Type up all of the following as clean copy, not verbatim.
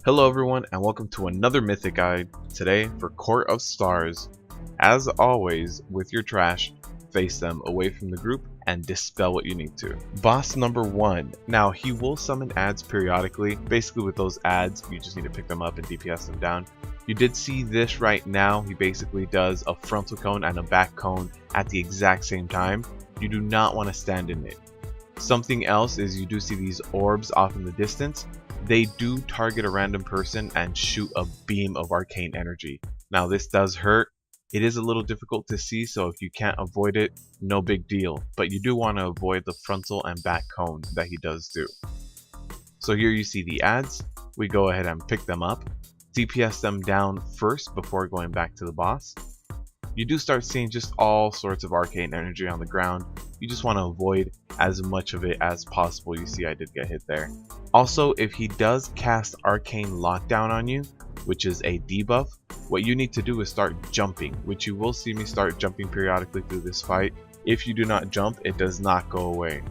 Hello everyone and welcome to another Mythic guide today for Court of Stars. As always, with your trash, face them away from the group and dispel what you need to. Boss number 1. Now he will summon ads periodically. Basically with those ads, you just need to pick them up and DPS them down. You did see this right now. He basically does a frontal cone and a back cone at the exact same time. You do not want to stand in it. Something else is you do see these orbs off in the distance. They do target a random person and shoot a beam of arcane energy. Now this does hurt. It is a little difficult to see, so if you can't avoid it, no big deal. But you do want to avoid the frontal and back cone that he does do. So here you see the ads. We go ahead and pick them up. DPS them down first before going back to the boss. You do start seeing just all sorts of arcane energy on the ground. You just want to avoid as much of it as possible. You see I did get hit there. Also, if he does cast Arcane Lockdown on you, which is a debuff, what you need to do is start jumping, which you will see me start jumping periodically through this fight. If you do not jump, it does not go away.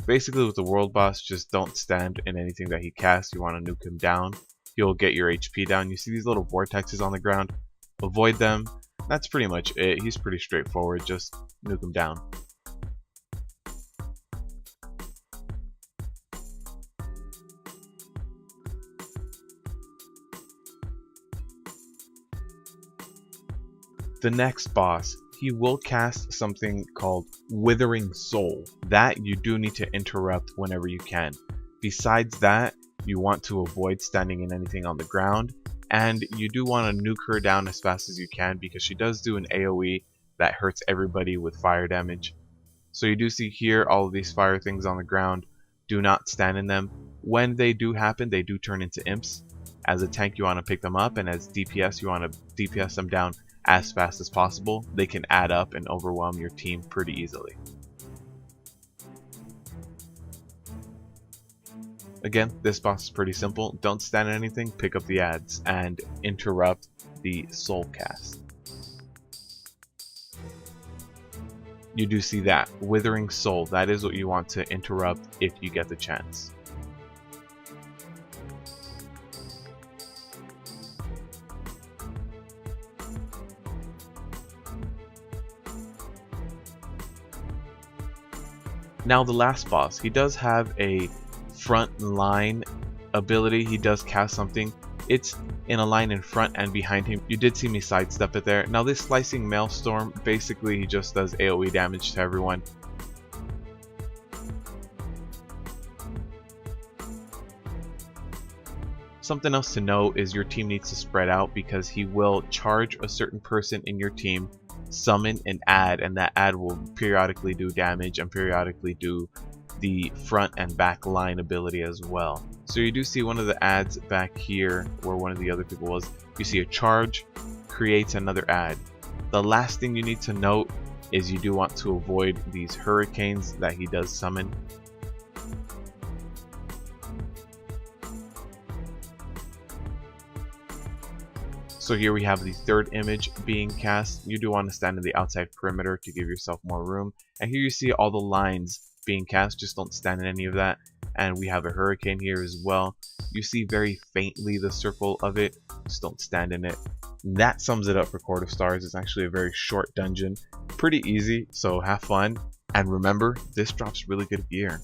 Basically with the world boss, just don't stand in anything that he casts. You want to nuke him down. He'll get your HP down. You see these little vortexes on the ground? Avoid them. That's pretty much it. He's pretty straightforward. Just nuke him down. The next boss, he will cast something called Withering Soul. That you do need to interrupt whenever you can. Besides that, you want to avoid standing in anything on the ground, and you do want to nuke her down as fast as you can because she does do an AoE that hurts everybody with fire damage. So you do see here all of these fire things on the ground. Do not stand in them. When they do happen, they do turn into imps. As a tank, you want to pick them up, and as DPS, you want to DPS them down as fast as possible. They can add up and overwhelm your team pretty easily. Again, this boss is pretty simple. Don't stand in anything, pick up the ads, and interrupt the soul cast. You do see that. Withering Soul, that is what you want to interrupt if you get the chance. Now the last boss, he does have a front line ability. He does cast something. It's in a line in front and behind him. You did see me sidestep it there. Now this Slicing Maelstrom, basically he just does AoE damage to everyone. Something else to know is your team needs to spread out because he will charge a certain person in your team, summon an ad, and that ad will periodically do damage and periodically do the front and back line ability as well. So you do see one of the ads back here where one of the other people was. You see a charge creates another ad. The last thing you need to note is you do want to avoid these hurricanes that he does summon. So here we have the third image being cast. You do want to stand in the outside perimeter to give yourself more room. And here you see all the lines being cast. Just don't stand in any of that. And we have a hurricane here as well. You see very faintly the circle of it. Just don't stand in it. And that sums it up for Court of Stars. It's actually a very short dungeon. Pretty easy, so have fun. And remember, this drops really good gear.